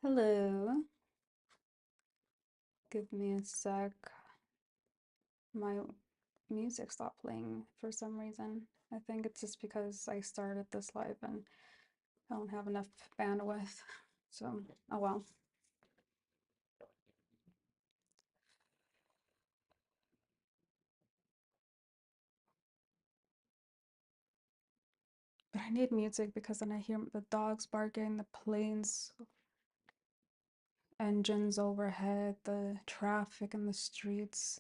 Hello. Give me a sec. My music stopped playing for some reason. I think it's just because I started this live and I don't have enough bandwidth. So, oh well. But I need music because then I hear the dogs barking, the planes, engines overhead, the traffic in the streets,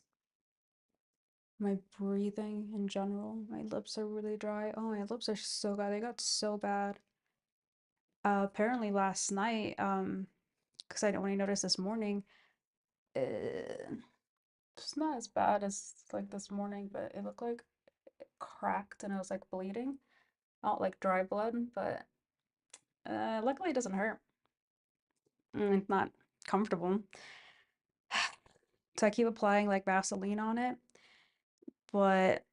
my breathing in general. My lips are really dry. Oh, my lips are so bad. They got so bad. Apparently last night, because I only noticed this morning, uh, it's not as bad as like this morning, but it looked like it cracked and it was like bleeding. Not like dry blood, but luckily it doesn't hurt. It's not comfortable. So I keep applying like Vaseline on it, but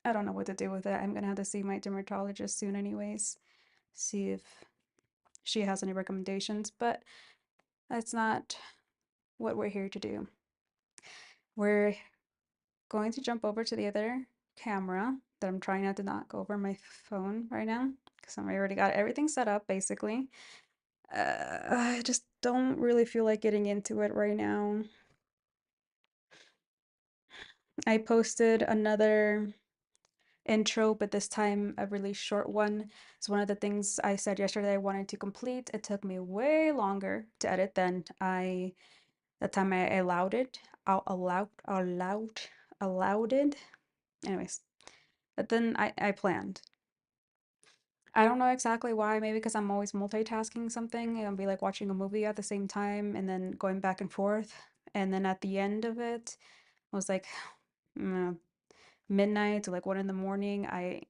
I don't know what to do with it. I'm gonna have to see my dermatologist soon anyways, see if she has any recommendations, but that's not what we're here to do. We're going to jump over to the other camera that I'm trying not to knock over my phone right now because I already got everything set up basically. I just don't really feel like getting into it right now. I posted another intro, but this time a really short one. It's one of the things I said yesterday I wanted to complete. It took me way longer to edit than the time I allowed it. Allowed it. Anyways, but then I planned. I don't know exactly why. Maybe because I'm always multitasking something. I'll be like watching a movie at the same time and then going back and forth. And then at the end of it, was like mm, midnight to like 1 in the morning. I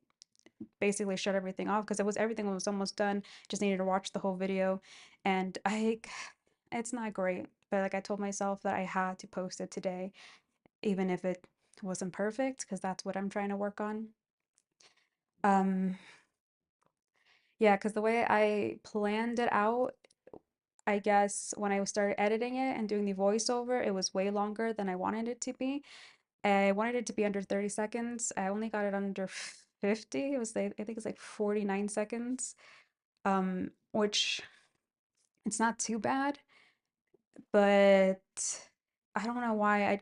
basically shut everything off because everything was almost done. Just needed to watch the whole video, and it's not great. But like I told myself that I had to post it today, even if it wasn't perfect, because that's what I'm trying to work on. Um, yeah, because the way I planned it out, I guess when I started editing it and doing the voiceover, it was way longer than I wanted it to be. I wanted it to be under 30 seconds. I only got it under 50. It was like, I think it's like 49 seconds. Which it's not too bad, but I don't know why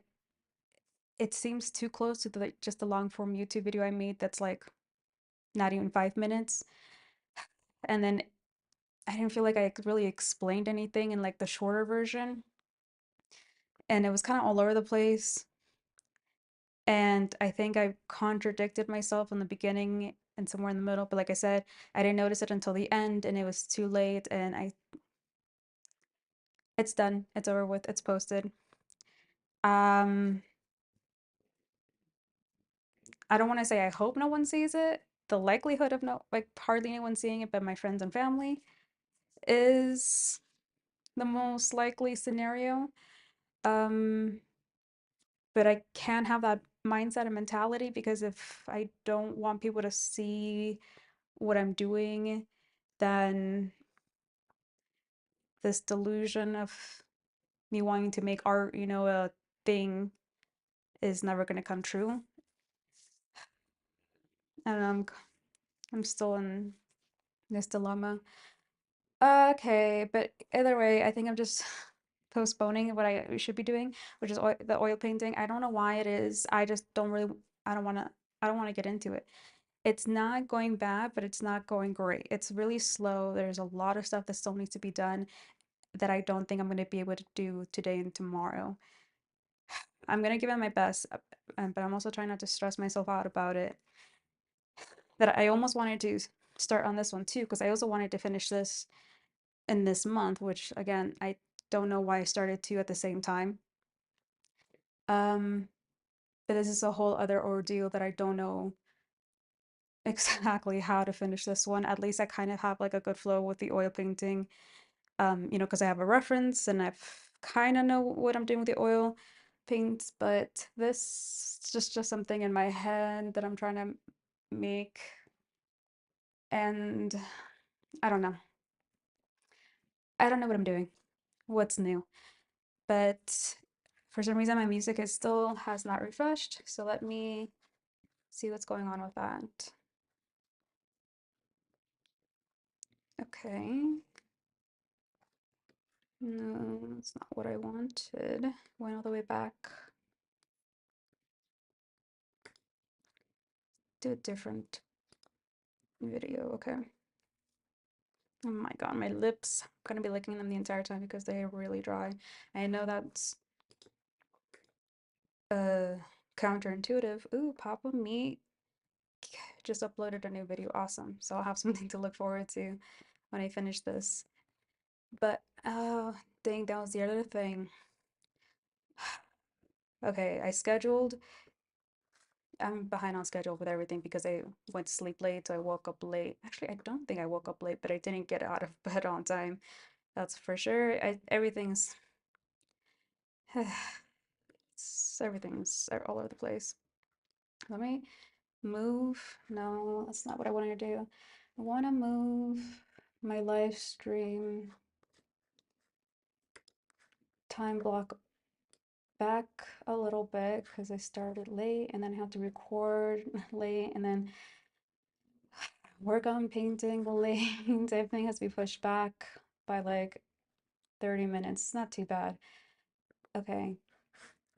it seems too close to the like, just the long form YouTube video I made that's like not even 5 minutes. And then I didn't feel like I really explained anything in like the shorter version. And it was kind of all over the place. And I think I contradicted myself in the beginning and somewhere in the middle. But like I said, I didn't notice it until the end and it was too late. And it's done. It's over with. It's posted. Um, I don't want to say I hope no one sees it. The likelihood of no, like hardly anyone seeing it but my friends and family is the most likely scenario. Um, but I can't have that mindset and mentality because if I don't want people to see what I'm doing, then this delusion of me wanting to make art, a thing is never going to come true. And I'm still in this dilemma. Okay, but either way, I think I'm just postponing what I should be doing, which is the oil painting. I don't know why it is. I just don't really, I don't want to, I don't want to get into it. It's not going bad, but it's not going great. It's really slow. There's a lot of stuff that still needs to be done that I don't think I'm going to be able to do today and tomorrow. I'm going to give it my best, but I'm also trying not to stress myself out about it. That I almost wanted to start on this one too, because I also wanted to finish this in this month, which again, I don't know why I started two at the same time. Um, but this is a whole other ordeal that I don't know exactly how to finish this one. At least I kind of have like a good flow with the oil painting, because I have a reference and I've kind of know what I'm doing with the oil paints, but this is just something in my head that I'm trying to make, and I don't know. I don't know what I'm doing. What's new? But for some reason, my music is still has not refreshed. So let me see what's going on with that. Okay. No, that's not what I wanted. Went all the way back. Do a different video. Okay. Oh my God, my lips. I'm gonna be licking them the entire time because they are really dry. I know that's uh counterintuitive. Ooh, Papa Meat just uploaded a new video. Awesome. So I'll have something to look forward to when I finish this. But oh dang, that was the other thing. Okay, I'm behind on schedule with everything because I went to sleep late, so I woke up late. Actually, I don't think I woke up late, but I didn't get out of bed on time. That's for sure. Everything's all over the place. Let me move. No, that's not what I wanted to do. I want to move my live stream time block back a little bit because I started late and then I have to record late and then work on painting late. Everything has to be pushed back by like 30 minutes. It's not too bad. Okay,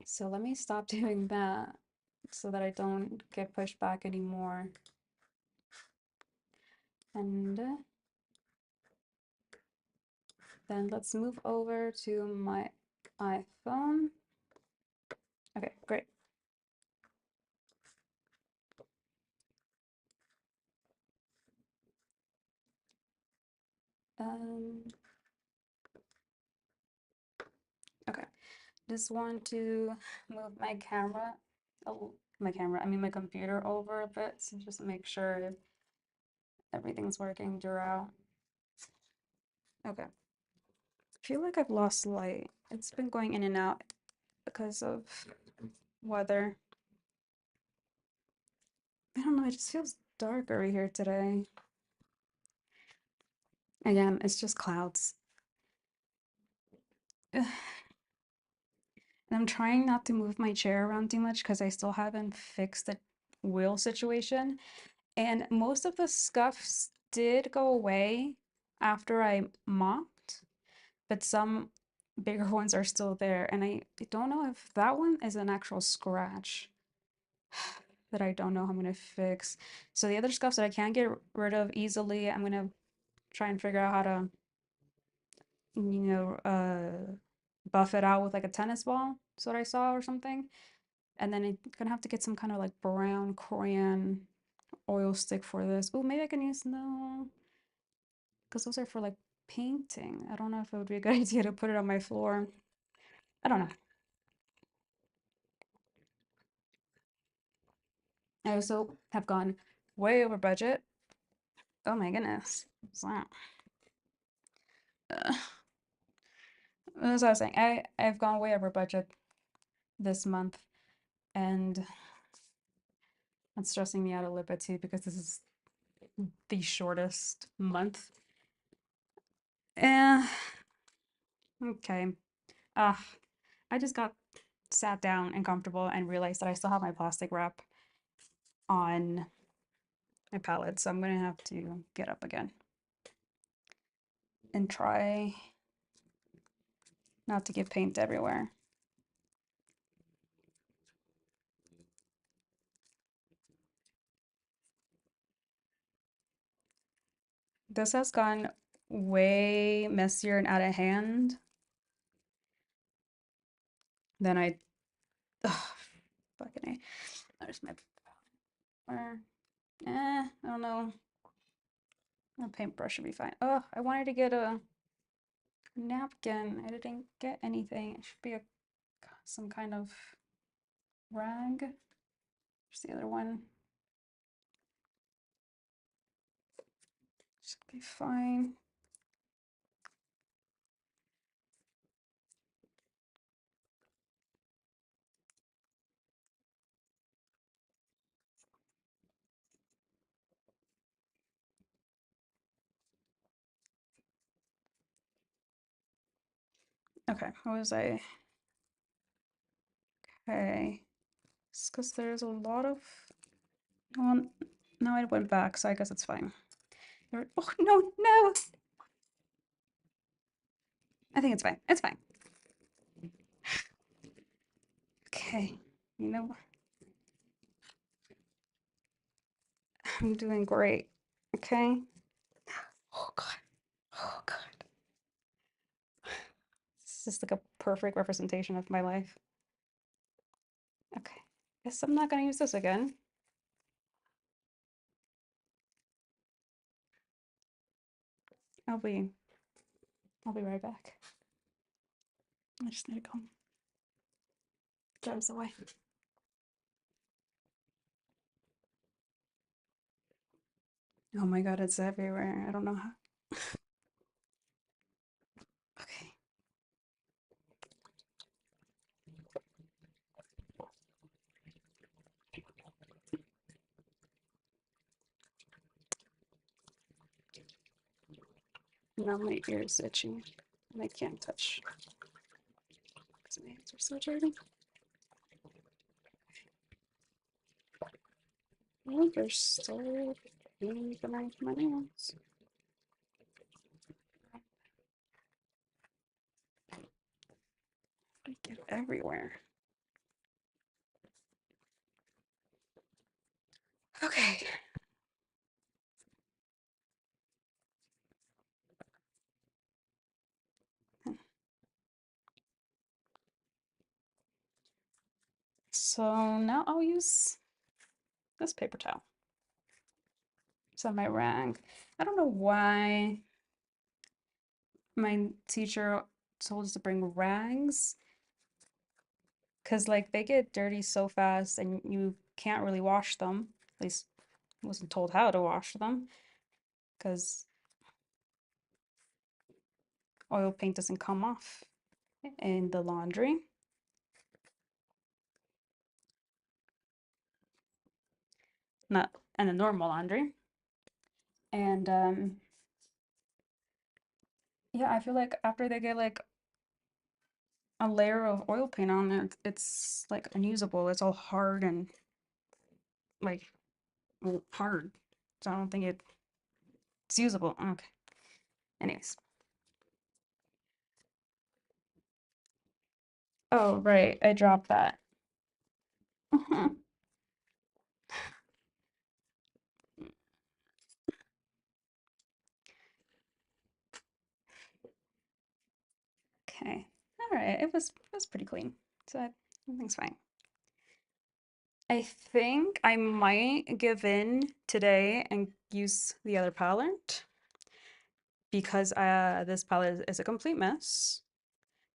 so let me stop doing that so that I don't get pushed back anymore. And then let's move over to my iPhone. Okay, great. Um, okay, just want to move my camera, I mean my computer over a bit, so just make sure everything's working throughout. Okay, I feel like I've lost light. It's been going in and out because of weather. I don't know, it just feels dark over here today. Again, it's just clouds. And I'm trying not to move my chair around too much because I still haven't fixed the wheel situation. And most of the scuffs did go away after I mopped, but some bigger ones are still there. And I don't know if that one is an actual scratch that I don't know how I'm gonna fix. So the other scuffs that I can't get rid of easily, I'm gonna try and figure out how to, buff it out with like a tennis ball. That's what I saw or something. And then I'm gonna have to get some kind of like brown crayon oil stick for this. Oh, maybe I can use no, because those are for like painting. I don't know if it would be a good idea to put it on my floor. I don't know. I also have gone way over budget. Oh my goodness. What's that? Uh, as I was saying, I've gone way over budget this month, and it's stressing me out a little bit too because this is the shortest month. Eh, okay. Uh, I just got sat down and comfortable and realized that I still have my plastic wrap on my palette, so I'm gonna have to get up again and try not to get paint everywhere. This has gone way messier and out of hand than ugh, fucking A. There's my, I don't know. A paintbrush should be fine. Oh, I wanted to get a napkin. I didn't get anything. It should be some kind of rag. There's the other one. Should be fine. Okay, what was I? Okay, it's because there's a lot of. Well, now I went back, so I guess it's fine. Oh no, no! I think it's fine. It's fine. Okay, you know, I'm doing great. Okay. Oh God. Oh God. This is like a perfect representation of my life. Okay. Guess I'm not gonna use this again. I'll be I'll be right back. I just need to go. Drives away. Oh my God, it's everywhere. I don't know how. Okay. Now my ear's itching and I can't touch because my hands are so dirty. Oh, they're still being beneath my nails. They get everywhere. Okay. So now I'll use this paper towel. So my rag. I don't know why my teacher told us to bring rags because like they get dirty so fast and you can't really wash them. At least I wasn't told how to wash them because oil paint doesn't come off in the laundry. Not in a normal laundry. And yeah, I feel like after they get like a layer of oil paint on it, it's like unusable. It's all hard and like hard. So I don't think it's usable. Okay. Anyways. Oh, right. I dropped that. Okay. All right. It was pretty clean. So everything's fine. I think I might give in today and use the other palette because this palette is a complete mess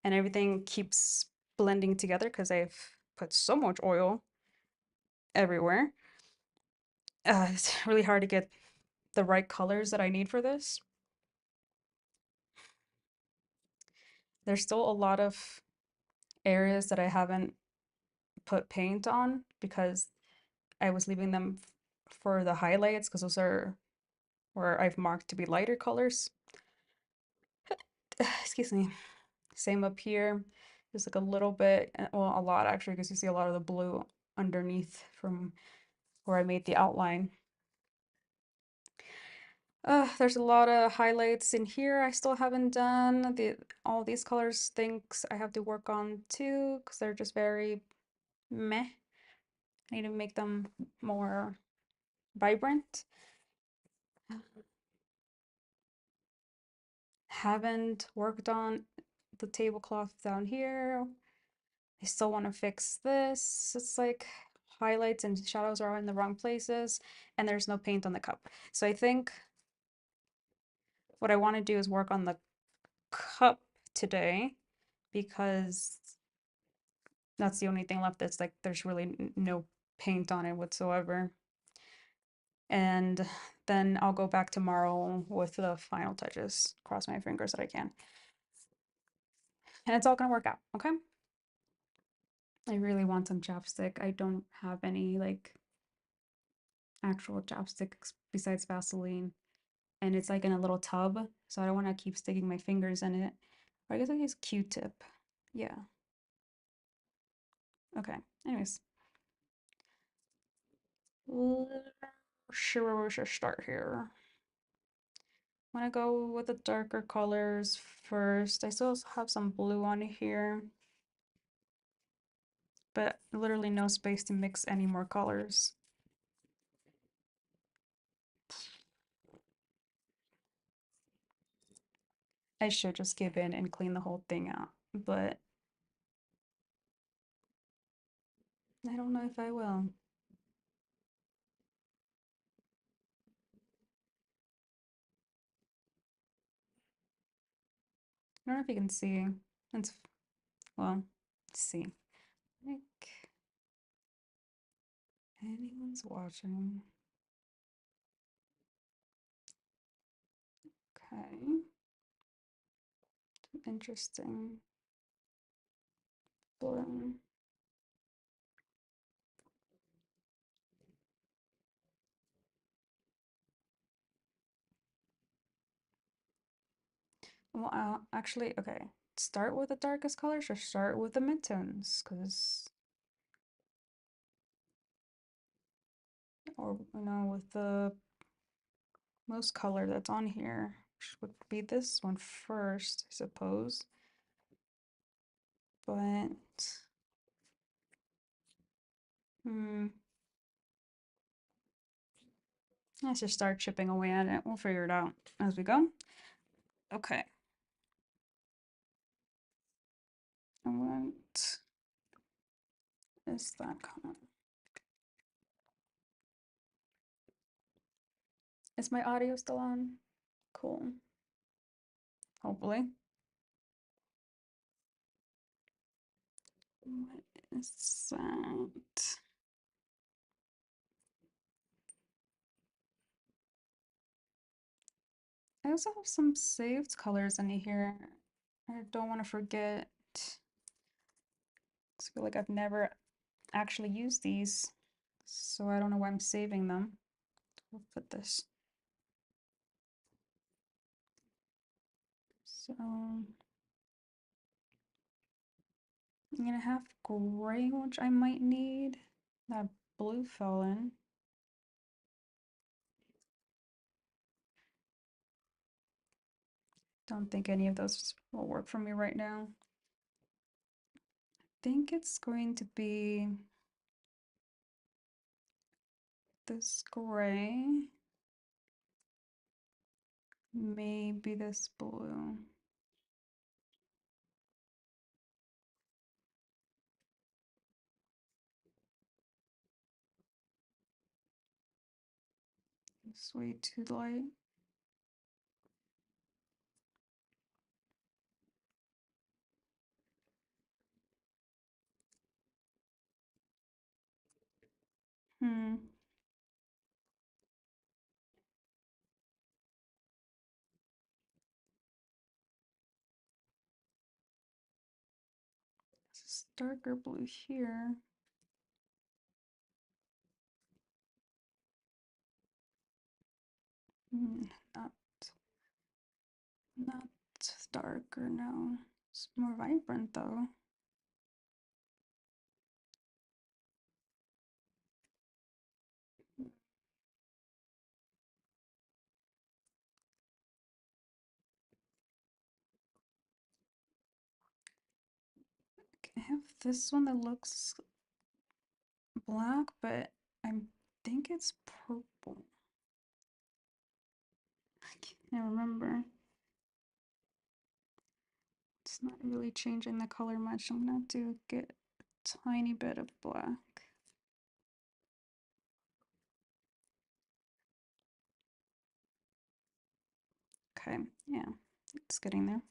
and everything keeps blending together because I've put so much oil everywhere. It's really hard to get the right colors that I need for this. There's still a lot of areas that I haven't put paint on because I was leaving them for the highlights because those are where I've marked to be lighter colors. Excuse me. Same up here. Just like a little bit, well, a lot actually, because you see a lot of the blue underneath from where I made the outline. There's a lot of highlights in here I still haven't done. All these colors things I have to work on too, because they're just very meh. I need to make them more vibrant. Haven't worked on the tablecloth down here. I still want to fix this. It's like highlights and shadows are in the wrong places, and there's no paint on the cup. So I think what I want to do is work on the cup today because that's the only thing left that's like there's really no paint on it whatsoever. And then I'll go back tomorrow with the final touches. Cross my fingers that I can. And it's all gonna work out, okay? I really want some chapstick. I don't have any like actual chapsticks besides Vaseline. And it's like in a little tub, so I don't want to keep sticking my fingers in it. I guess I use Q-tip. Yeah. Okay. Anyways, sure, we should start here. I'm gonna go with the darker colors first. I still have some blue on here, but literally no space to mix any more colors. I should just give in and clean the whole thing out, but I don't know if I will. I don't know if you can see. It's, well, let's see. Like anyone's watching. Okay. Interesting. Blue. Well, actually, okay. Start with the darkest colors or start with the midtones, because, or, with the most color that's on here, which would be this one first, I suppose. But, hmm, let's just start chipping away at it. We'll figure it out as we go. Okay. And what is that color? Is my audio still on? Cool. Hopefully. What is that? I also have some saved colors in here. I don't want to forget. I feel like I've never actually used these, so I don't know why I'm saving them. We'll put this. So I'm gonna have gray, which I might need. That blue fell in. Don't think any of those will work for me right now. I think it's going to be this gray. Maybe this blue. It's way too light. Hmm. This darker blue here. Not not darker, no. It's more vibrant though. I have this one that looks black, but I think it's purple. I can't remember. It's not really changing the color much. I'm gonna do get a tiny bit of black. Okay, yeah, it's getting there.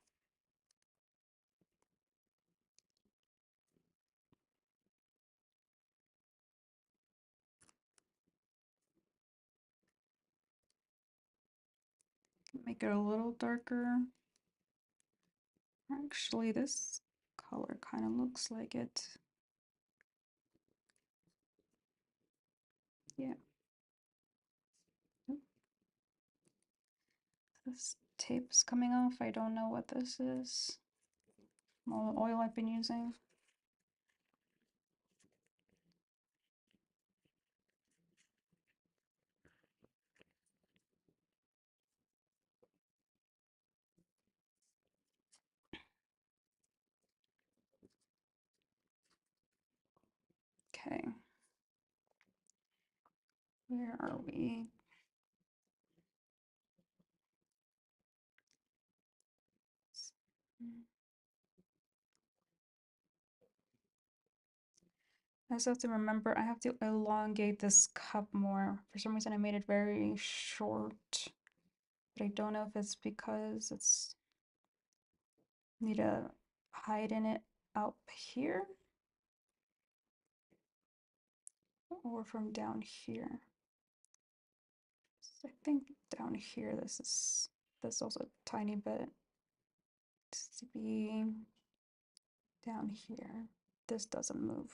Make it a little darker. Actually, this color kind of looks like it. Yeah. Oop. This tape's coming off. I don't know what this is. all the oil I've been using. Okay, where are we? I just have to remember I have to elongate this cup more. For some reason I made it very short, but I don't know if it's because it's need to heighten it up here or from down here. So I think down here this also a tiny bit to be down here. This doesn't move,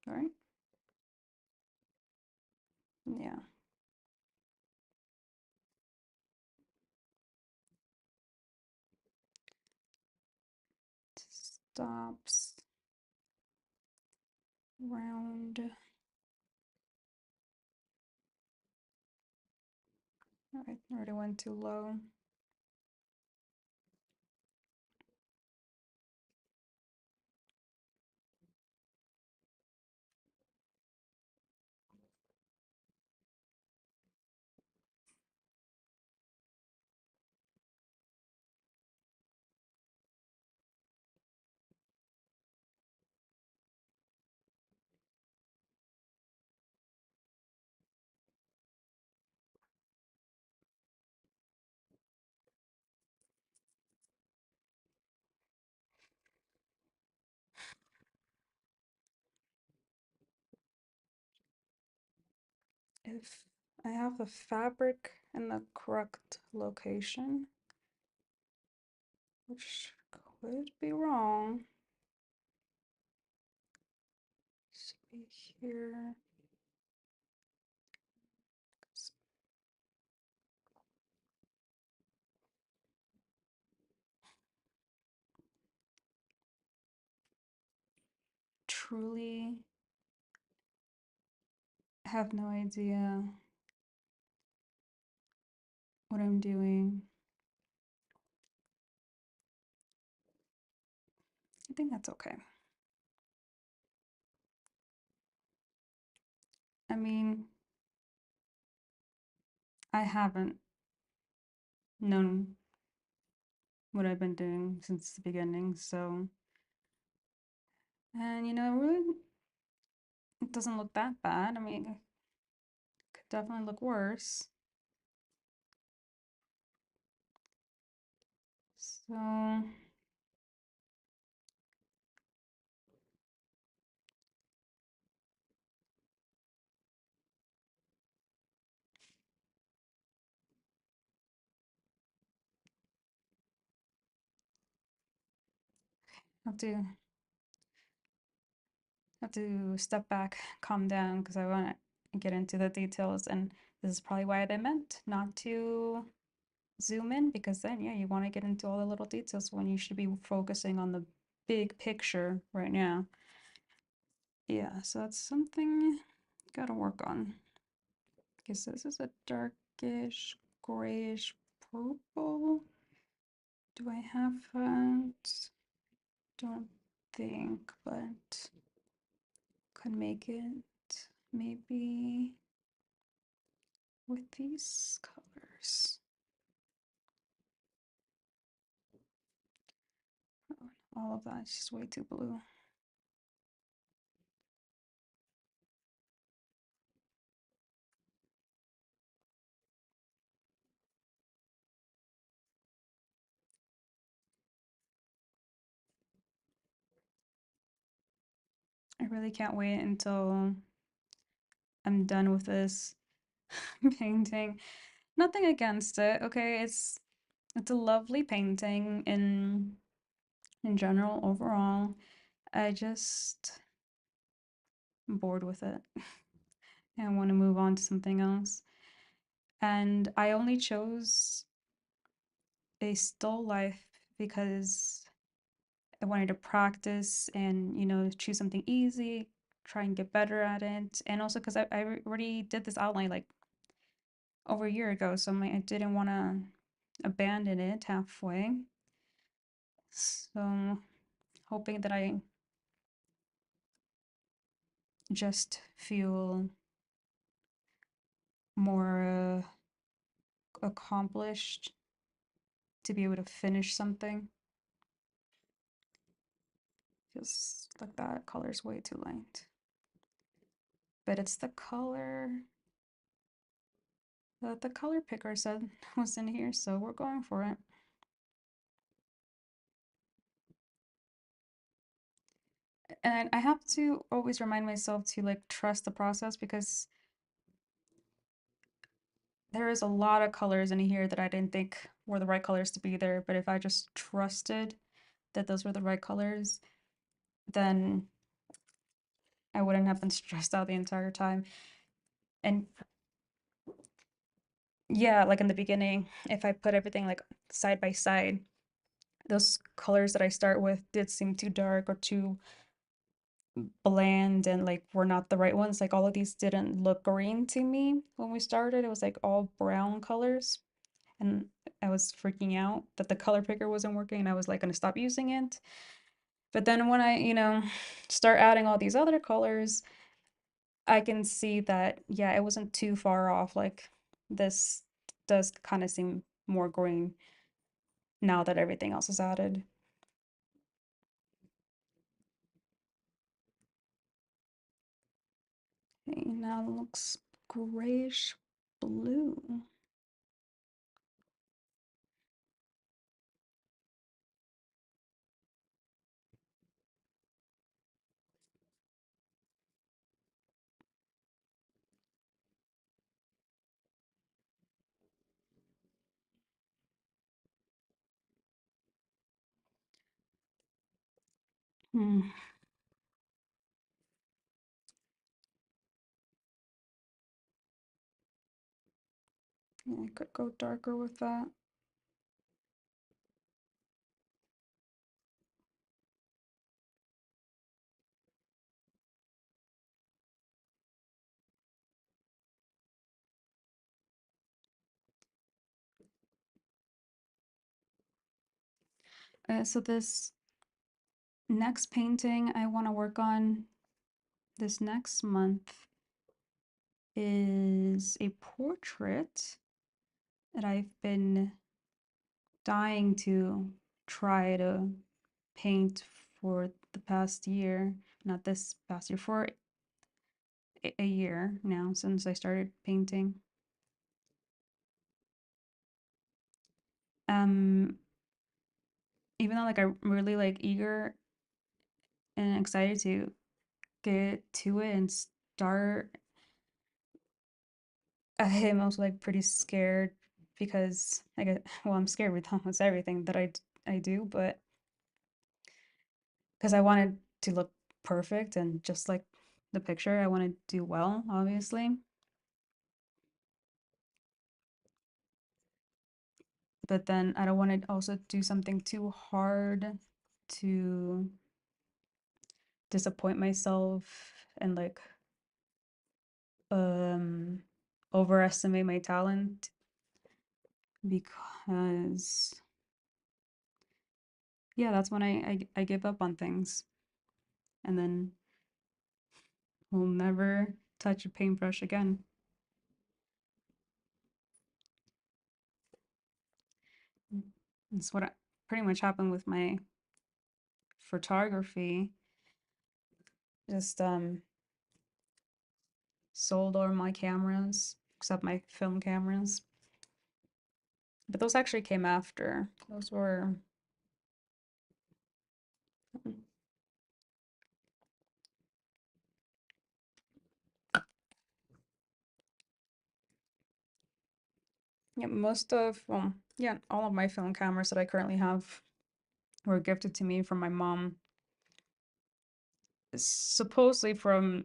right? Yeah. Stops round. Alright, already went too low. If I have the fabric in the correct location, which could be wrong, should be here. Truly have no idea what I'm doing. I think that's okay. I mean, I haven't known what I've been doing since the beginning, so, and you know, really, it doesn't look that bad. I mean, it could definitely look worse. So, have to have to step back, calm down, because I want to get into the details, and this is probably why I meant not to zoom in, because then, yeah, you want to get into all the little details when you should be focusing on the big picture right now. Yeah, so that's something gotta work on. Because this is a darkish, grayish purple. Do I have that? Don't think, but could make it maybe with these colors. Oh, all of that is just way too blue. I really can't wait until I'm done with this painting. Nothing against it, okay? It's a lovely painting in general overall. I just am bored with it. I want to move on to something else. And I only chose a still life because I wanted to practice and, you know, choose something easy, try and get better at it. And also because I already did this outline like over a year ago, so I didn't want to abandon it halfway. So hoping that I just feel more accomplished to be able to finish something. Feels like that color's way too light. But it's the color that the color picker said was in here, so we're going for it. And I have to always remind myself to like trust the process because there is a lot of colors in here that I didn't think were the right colors to be there, but if I just trusted that those were the right colors, then I wouldn't have been stressed out the entire time. And yeah, like in the beginning, if I put everything like side by side, those colors that I start with did seem too dark or too bland and like were not the right ones. Like all of these didn't look green to me when we started. It was like all brown colors. And I was freaking out that the color picker wasn't working and I was like gonna stop using it. But then when I, you know, start adding all these other colors, I can see that, yeah, it wasn't too far off. Like this does kind of seem more green now that everything else is added. Okay, now it looks grayish blue. Hmm. Yeah, I could go darker with that. So this next painting I want to work on this next month is a portrait that I've been dying to try to paint for the past year. Not this past year, for a year now since I started painting. Um, Even though like I'm really like eager and excited to get to it and start, I am also like pretty scared because I get, well, I'm scared with almost everything that I do, but because I wanted to look perfect and just like the picture, I want to do well, obviously. But then I don't want to also do something too hard to disappoint myself and like um overestimate my talent because yeah, that's when I give up on things and then will never touch a paintbrush again. That's what pretty much happened with my photography. Just sold all my cameras except my film cameras. But those actually came after. Those were yeah, most of yeah, all of my film cameras that I currently have were gifted to me from my mom. Supposedly from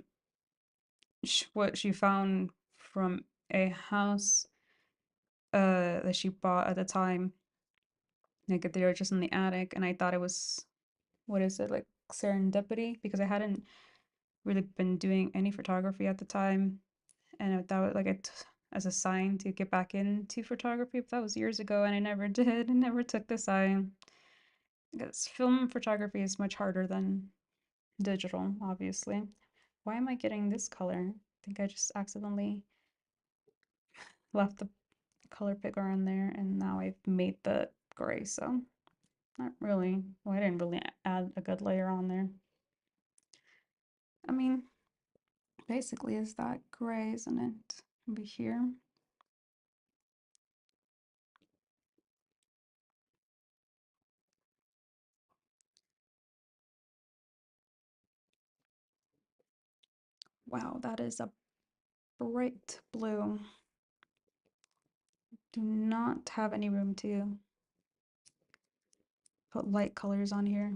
what she found from a house that she bought at the time Like they were just in the attic, and I thought it was, what is it, like serendipity, because I hadn't really been doing any photography at the time, and I thought like it as a sign to get back into photography, but that was years ago, and I never did. I never took the sign because film photography is much harder than digital, obviously. Why am I getting this color? I think I just accidentally left the color picker on there, and now I've made the gray, so not really. Well, I didn't really add a good layer on there. I mean, basically is that gray, isn't it? Over here. Wow, that is a bright blue. Do not have any room to put light colors on here.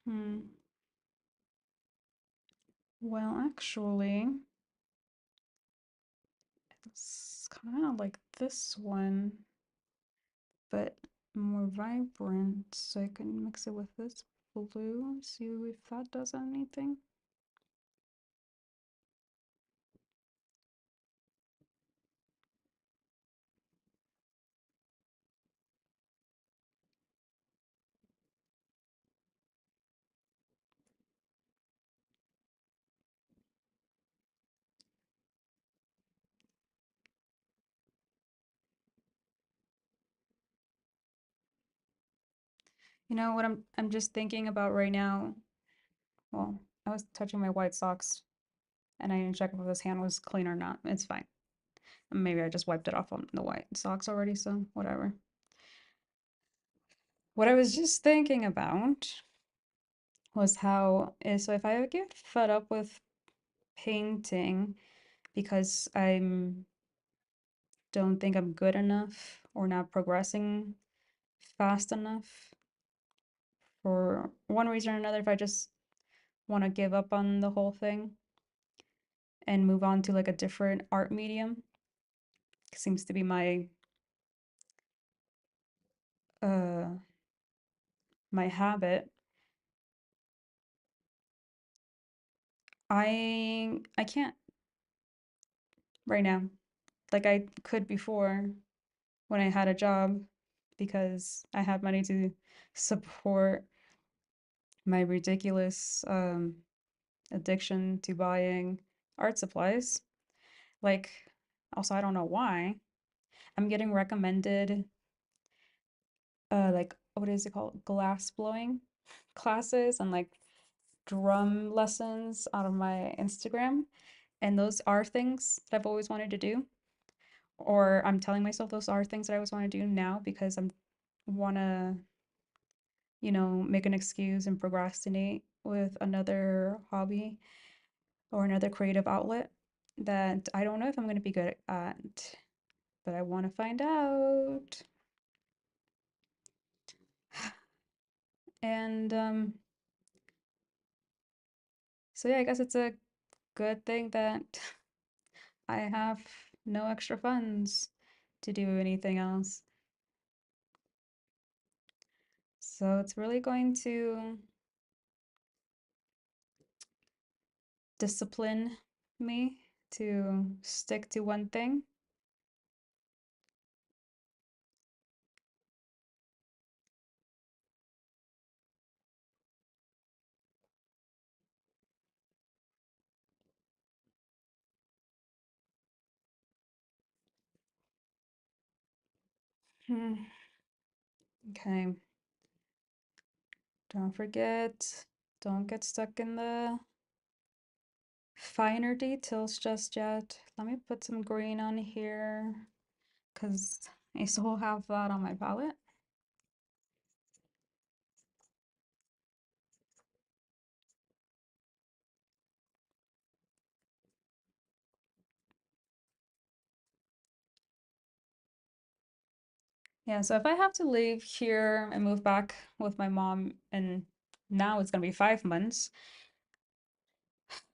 Hmm. Well, actually, it's kind of like this one, but more vibrant, so I can mix it with this blue, see if that does anything. You know what I'm just thinking about right now? Well, I was touching my white socks and I didn't check if his hand was clean or not. It's fine. Maybe I just wiped it off on the white socks already, so whatever. What I was just thinking about was how so if I get fed up with painting because I'm don't think I'm good enough or not progressing fast enough for one reason or another, if I just want to give up on the whole thing and move on to like a different art medium, seems to be uh my habit. I can't right now. Like I could before when I had a job because I had money to support my ridiculous addiction to buying art supplies. Like, also, I don't know why. I'm getting recommended, like, what is it called? Glass blowing classes and like drum lessons out of my Instagram. And those are things that I've always wanted to do. Or I'm telling myself those are things that I always want to do now because I'm wanna, make an excuse and procrastinate with another hobby or another creative outlet that I don't know if I'm going to be good at, but I want to find out. And so yeah, I guess it's a good thing that I have no extra funds to do anything else. So it's really going to discipline me to stick to one thing. Hmm. Okay, don't forget, don't get stuck in the finer details just yet. Let me put some green on here because I still have that on my palette. Yeah, so if I have to leave here and move back with my mom, and now it's gonna be 5 months,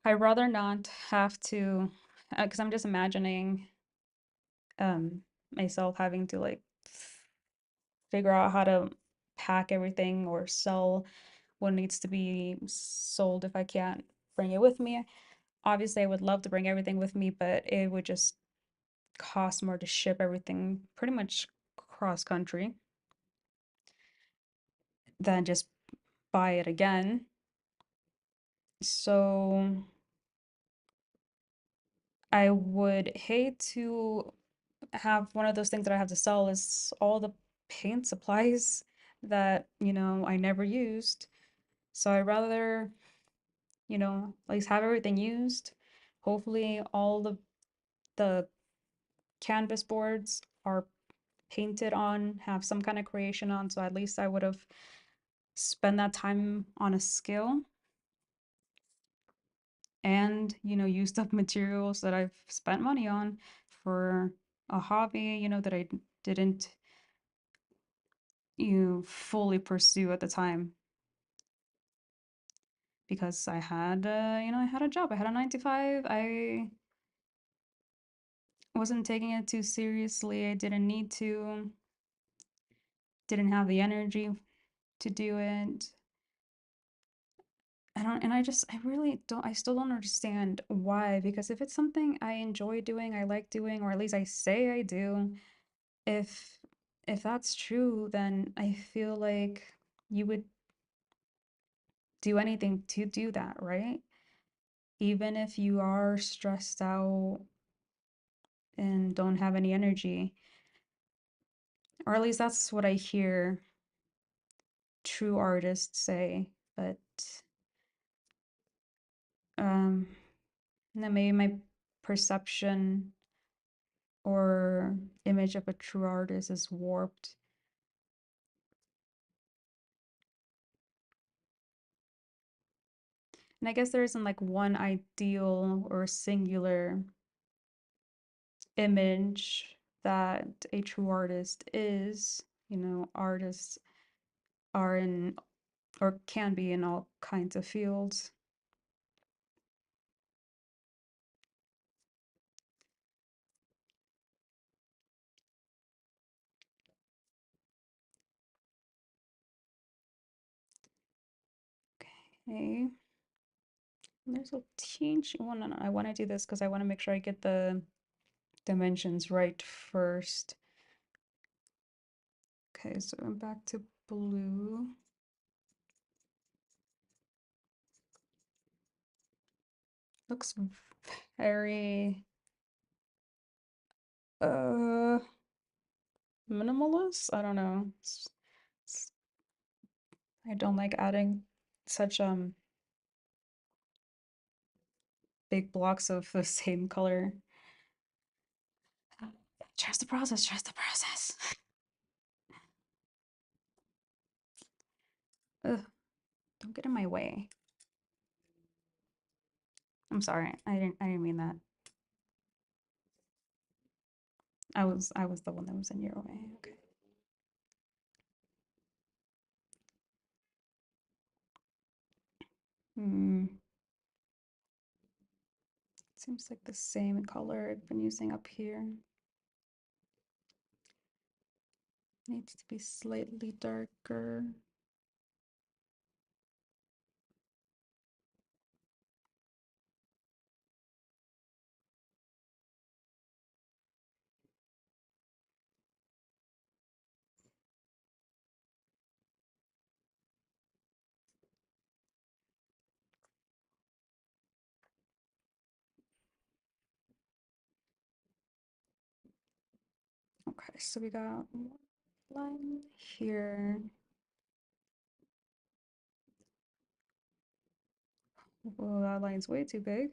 I'd rather not have to, because I'm just imagining myself having to like figure out how to pack everything or sell what needs to be sold if I can't bring it with me. Obviously, I would love to bring everything with me, but it would just cost more to ship everything pretty much cross country than just buy it again. So I would hate to have one of those things that I have to sell is all the paint supplies that, I never used. So I'd rather, at least have everything used. Hopefully all the canvas boards are painted on, have some kind of creation on, so at least I would have spent that time on a skill and, used up materials that I've spent money on for a hobby, that I didn't fully pursue at the time because I had a job. I had a 9 to 5. I wasn't taking it too seriously. I didn't need to, didn't have the energy to do it. I really don't, I still don't understand why, because if it's something I enjoy doing, I like doing, or at least I say I do, if if that's true, then I feel like you would do anything to do that, right? Even if you are stressed out and don't have any energy, or at least that's what I hear true artists say. But um, then maybe my perception or image of a true artist is warped. And I guess there isn't like one ideal or singular image that a true artist is. Artists are in or can be in all kinds of fields. Okay. There's a teeny one. I want to do this because I want to make sure I get the dimensions right first. Okay, so I'm back to blue. Looks very uh minimalist. I don't know. I don't like adding such big blocks of the same color. Trust the process, trust the process. Ugh, don't get in my way. I'm sorry. I didn't mean that. I was the one that was in your way. Okay. Hmm. Seems like the same color I've been using up here. Needs to be slightly darker. Okay, so we got one line here. Well, that line's way too big.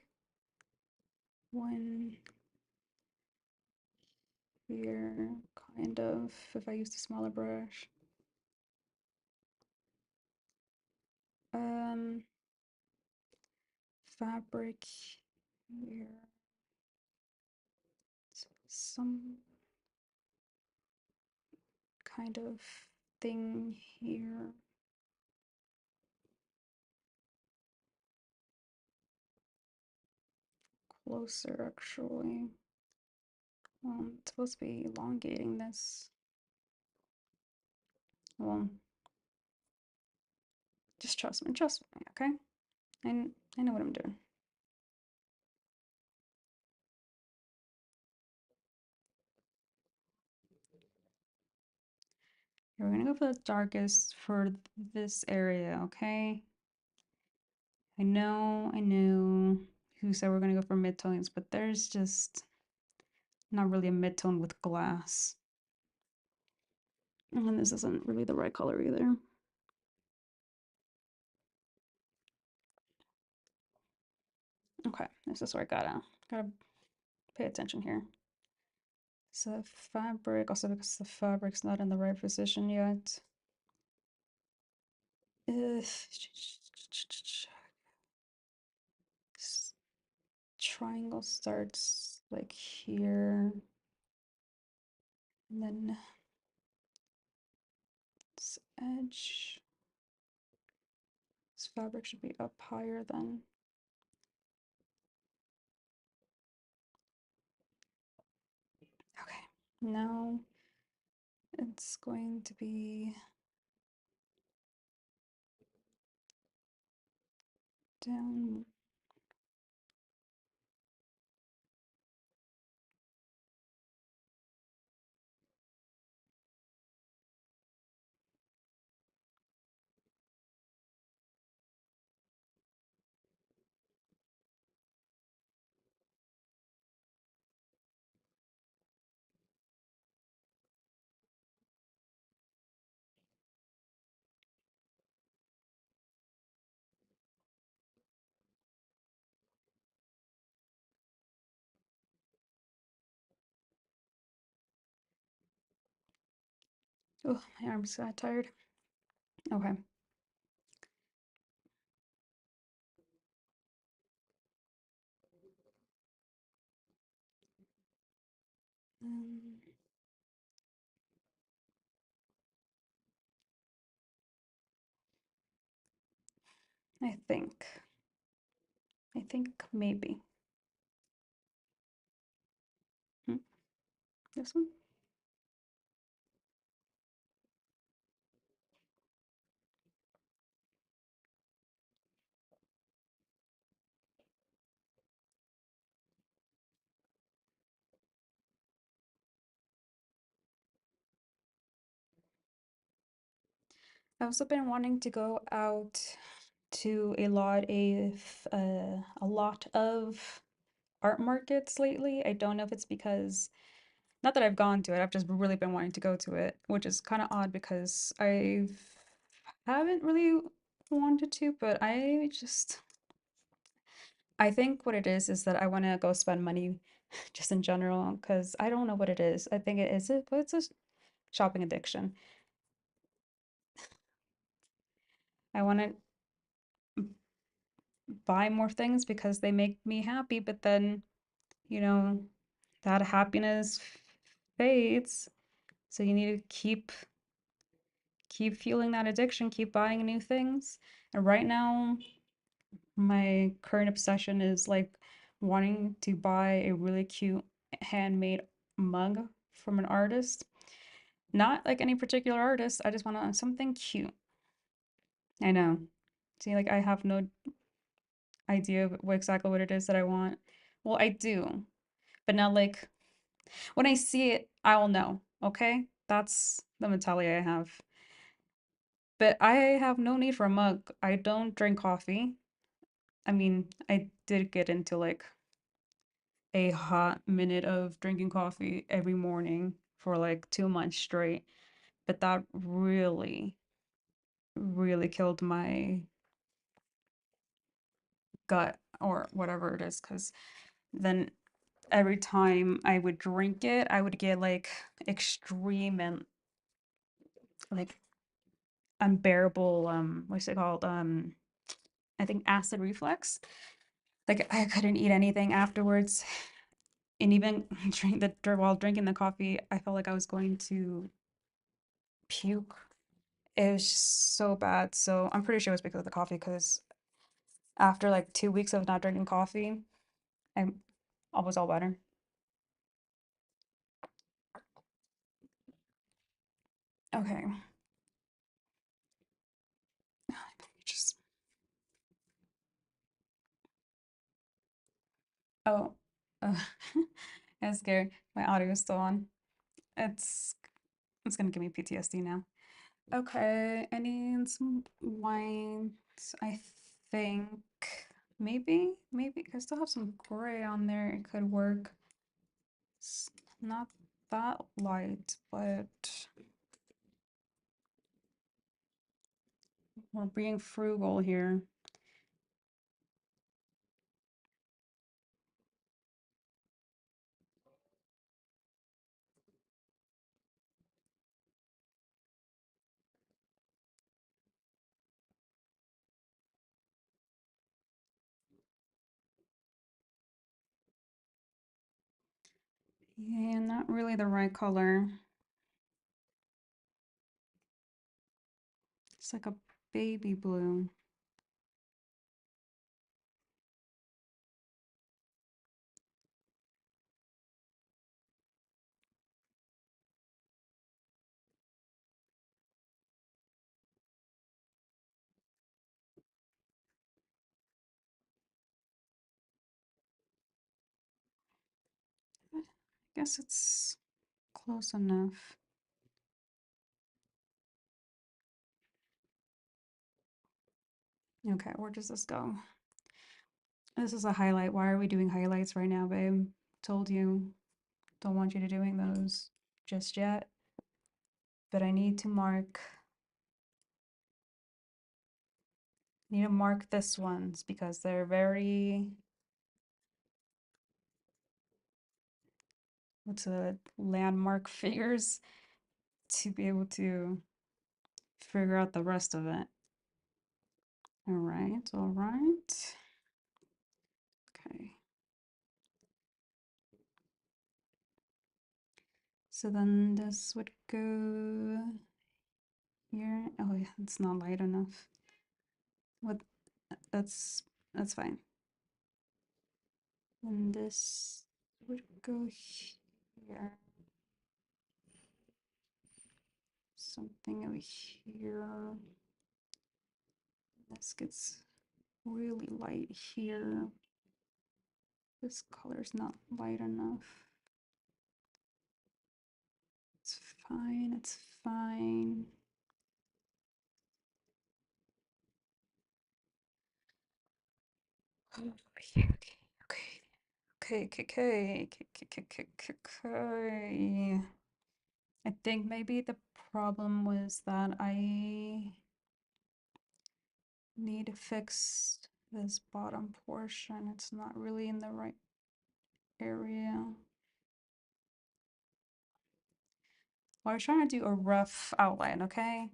One here, kind of, if I used a smaller brush. Um, fabric here. Some kind of thing here. Closer, actually. It's supposed to be elongating this. Well, just trust me, okay? I know what I'm doing. We're gonna go for the darkest for this area, okay? I know who said we're gonna go for midtones, but there's just not really a midtone with glass. And this isn't really the right color either. Okay, this is where I gotta pay attention here. So fabric, also because the fabric's not in the right position yet. If triangle starts like here, and then this edge, this fabric should be up higher then. Okay, now it's going to be down. Oh, my arms got tired. Okay. Um, I think. I think maybe. Hmm, this one? I've also been wanting to go out to a lot of art markets lately. I don't know if it's because not that I've gone to it, I've just really been wanting to go to it, which is kind of odd because I haven't really wanted to, but I think what it is that I want to go spend money just in general because I don't know what it is. I think it is it, but it's a shopping addiction. I want to buy more things because they make me happy, but then, you know, that happiness fades. So you need to keep fueling that addiction, keep buying new things. And right now, my current obsession is like wanting to buy a really cute handmade mug from an artist. Not like any particular artist. I just want something cute. I know. See, like I have no idea of exactly what it is that I want. Well, I do, but not like when I see it, I will know. Okay? That's the mentality I have. But I have no need for a mug. I don't drink coffee. I mean, I did get into like a hot minute of drinking coffee every morning for like 2 months straight, but that really killed my gut or whatever it is, because then every time I would drink it, I would get like extreme and like unbearable, what's it called? I think acid reflux. Like I couldn't eat anything afterwards. And even while drinking the coffee, I felt like I was going to puke. It was just so bad. So I'm pretty sure it was because of the coffee, because after like 2 weeks of not drinking coffee, I was all better. Okay. Just oh, uh, that's scary. My audio is still on. It's it's gonna give me PTSD now. Okay, I need some wines. I think maybe I still have some gray on there. It could work. It's not that light, but we're being frugal here. Yeah, not really the right color. It's like a baby blue. I guess it's close enough. Okay, where does this go? This is a highlight. Why are we doing highlights right now, babe? Told you, don't want you to doing those just yet. But I need to mark this ones because they're very, what's a landmark figures to be able to figure out the rest of it. All right, all right. Okay. So then this would go here. Oh yeah, it's not light enough. What? That's that's fine. And this would go here. Something over here. This gets really light here. This color's not light enough. It's fine, it's fine. Okay, okay, okay, okay, okay. I think maybe the problem was that I need to fix this bottom portion. It's not really in the right area. Well, I was trying to do a rough outline, okay?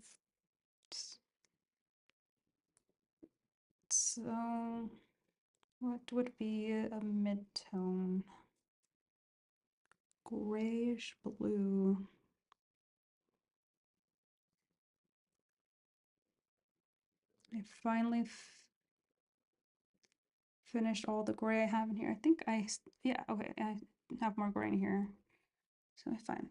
So, what would be a mid-tone? Grayish blue. I finally finished all the gray I have in here. I think yeah, okay, I have more gray in here. So fine.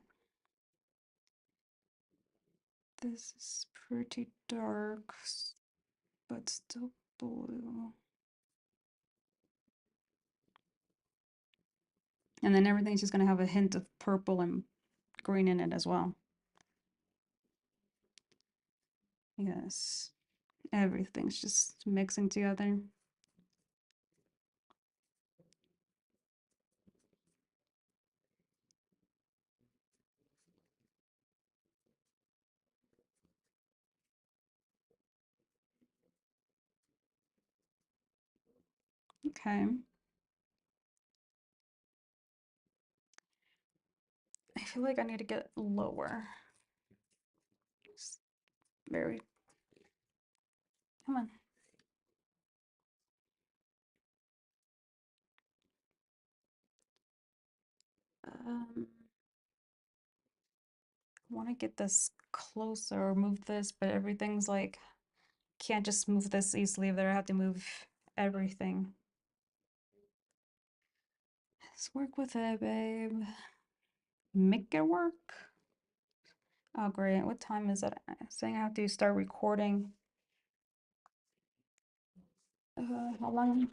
This is pretty dark, but still blue. And then everything's just gonna have a hint of purple and green in it as well. Yes, everything's just mixing together. Okay. I feel like I need to get lower. Just very, come on. I want to get this closer or move this, but everything's like, can't just move this easily if I have to move everything. Let's work with it, babe. Make it work. Oh, great. What time is it? It's saying I have to start recording. How long?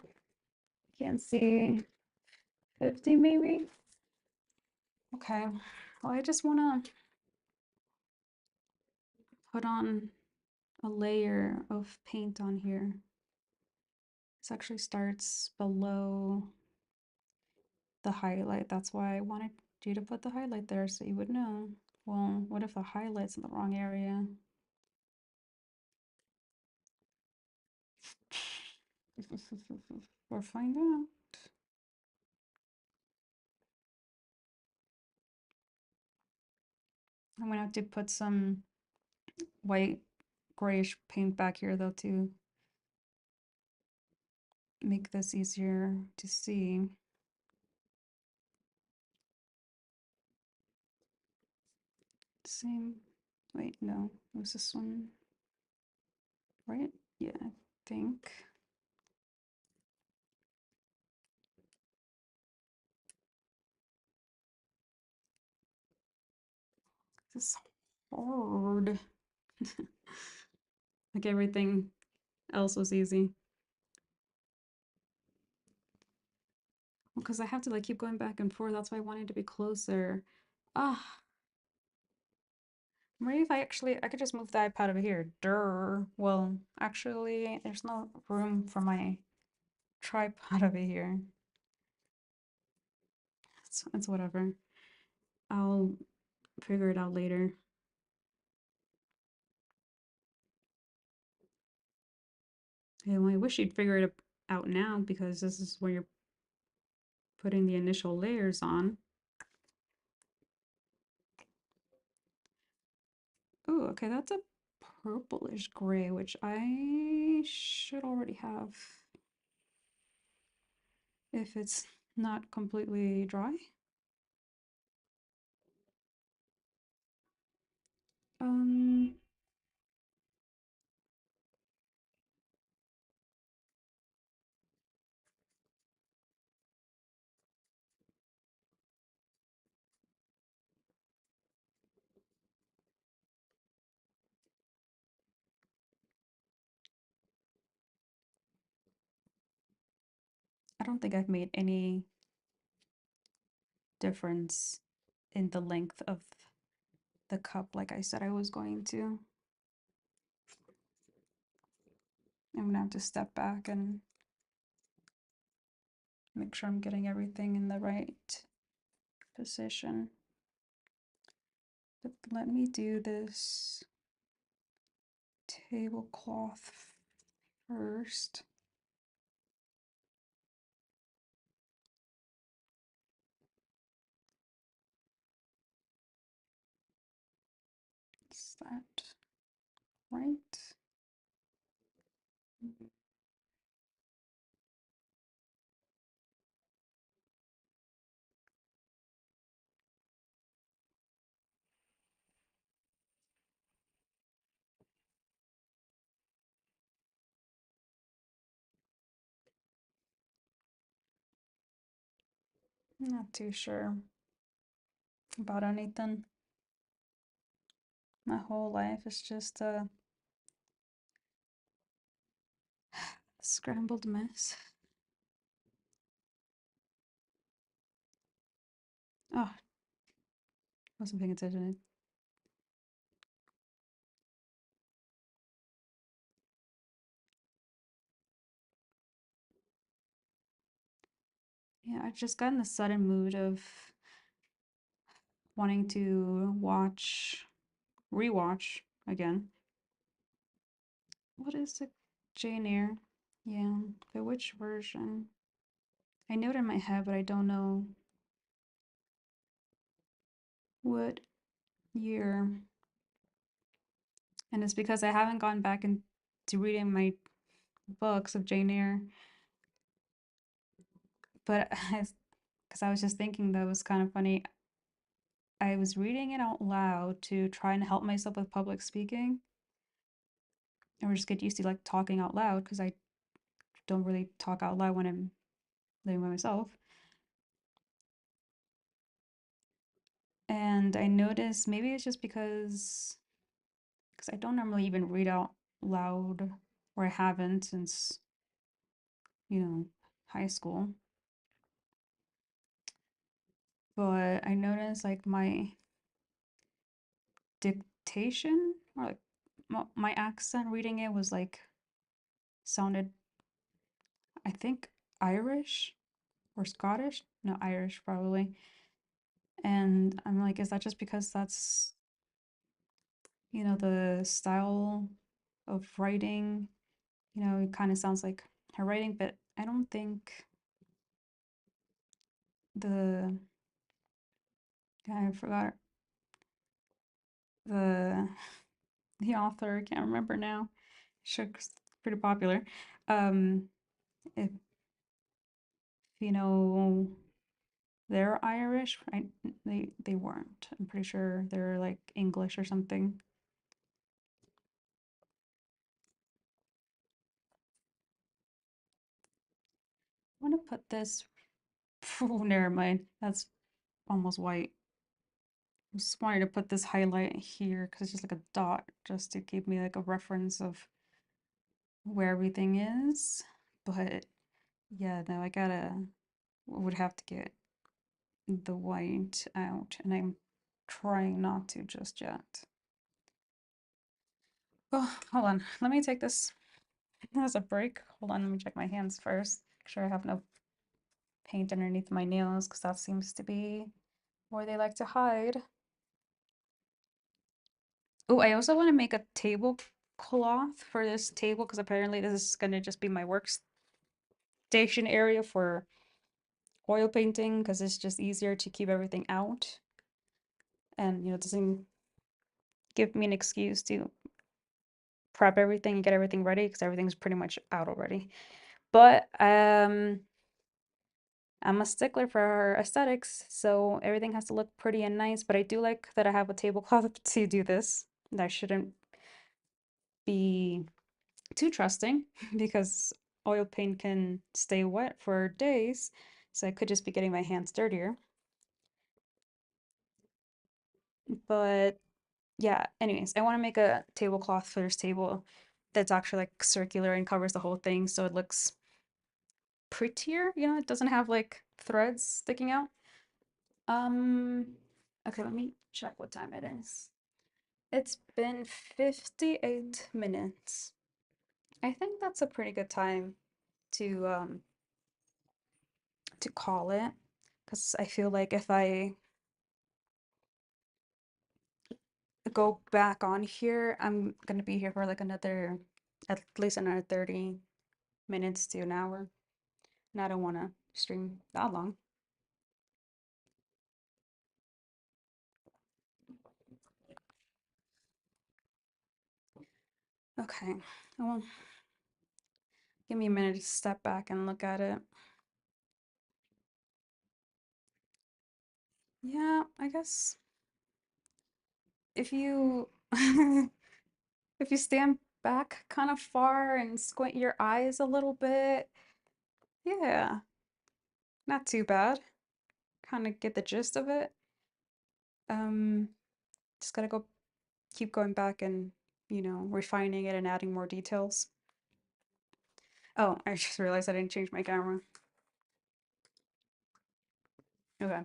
Can't see. 50 maybe? Okay. Well, I just want to put on a layer of paint on here. This actually starts below the highlight. That's why I wanted you to put the highlight there so you would know. Well, what if the highlight's in the wrong area? We'll find out. I'm gonna have to put some white grayish paint back here though to make this easier to see. Same. Wait, no. It was this one, right? Yeah, I think. This is hard. Like everything else was easy. Because I have to like keep going back and forth. That's why I wanted to be closer. Ah, maybe if I could just move the iPad over here. Durr. Well, actually, there's no room for my tripod over here. It's whatever. I'll figure it out later. Yeah, well, I wish you'd figure it out now because this is where you're putting the initial layers on. Oh, okay, that's a purplish gray, which I should already have if it's not completely dry. Um, I don't think I've made any difference in the length of the cup like I said I was going to. I'm gonna have to step back and make sure I'm getting everything in the right position. But let me do this tablecloth first. Is that right? Not too sure about anything. My whole life is just a scrambled mess. Oh, wasn't paying attention. Yeah, I just got in the sudden mood of wanting to rewatch again. What is it? Jane Eyre? Yeah, but which version? I know it in my head, but I don't know what year. And it's because I haven't gone back into reading my books of Jane Eyre. But because I was just thinking that was kind of funny. I was reading it out loud to try and help myself with public speaking, or just get used to like talking out loud because I don't really talk out loud when I'm living by myself. And I noticed maybe it's just because I don't normally even read out loud, or I haven't since, you know, high school. But I noticed like my dictation, or like my accent reading it was like sounded, I think, Irish or Scottish. No, Irish probably. And I'm like, is that just because that's, the style of writing? It kind of sounds like her writing, but I don't think the, I forgot the the author, I can't remember now. She's pretty popular. Um, if you know they're Irish, they weren't. I'm pretty sure they're like English or something. I want to put this. Oh, never mind. That's almost white. I just wanted to put this highlight here because it's just like a dot, just to give me like a reference of where everything is. But yeah, no, would have to get the white out, and I'm trying not to just yet. Oh, hold on. Let me take this as a break. Hold on, let me check my hands first. Make sure I have no paint underneath my nails, because that seems to be where they like to hide. Oh, I also want to make a tablecloth for this table, because apparently this is going to just be my workstation area for oil painting, because it's just easier to keep everything out. And, it doesn't give me an excuse to prep everything and get everything ready, because everything's pretty much out already. But I'm a stickler for aesthetics, so everything has to look pretty and nice. But I do like that I have a tablecloth to do this. That shouldn't be too trusting because oil paint can stay wet for days, so I could just be getting my hands dirtier. But yeah, anyways, I want to make a tablecloth for this table that's actually like circular and covers the whole thing, so it looks prettier. It doesn't have like threads sticking out. Um, okay, let me check what time it is. It's been 58 minutes. I think that's a pretty good time to call it, because I feel like if I go back on here, I'm gonna be here for like at least another 30 minutes to an hour, and I don't want to stream that long. Okay, well, give me a minute to step back and look at it. Yeah, I guess if you if you stand back kind of far and squint your eyes a little bit, yeah, not too bad. Kind of get the gist of it. Um, just gotta keep going back and, refining it and adding more details. Oh, I just realized I didn't change my camera. Okay.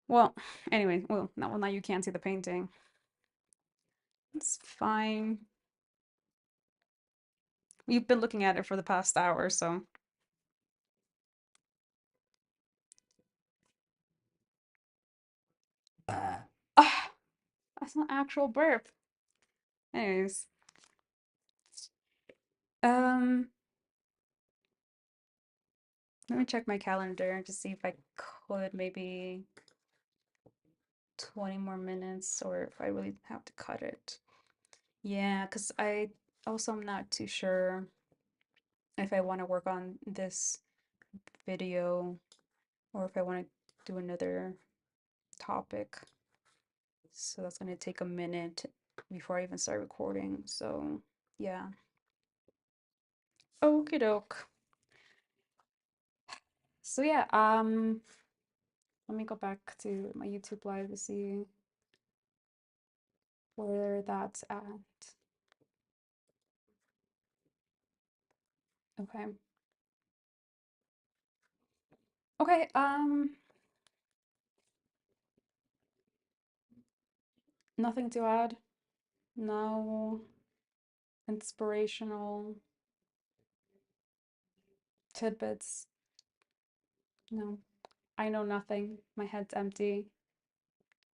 Well, anyway, well, now you can't see the painting. It's fine. You've been looking at it for the past hour, so. Ah, that's an actual burp. Anyways, um, let me check my calendar to see if I could maybe 20 more minutes, or if I really have to cut it. Yeah, because I also am not too sure if I want to work on this video or if I want to do another topic. So that's going to take a minute before I even start recording. So, yeah. Okie doke. So, yeah, Let me go back to my YouTube live to see where that's at. Okay. Okay, nothing to add. No inspirational tidbits. No. I know nothing. My head's empty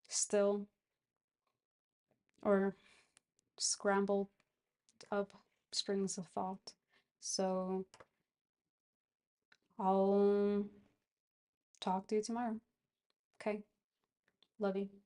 still, or scrambled up strings of thought. So I'll talk to you tomorrow. Okay. Love you.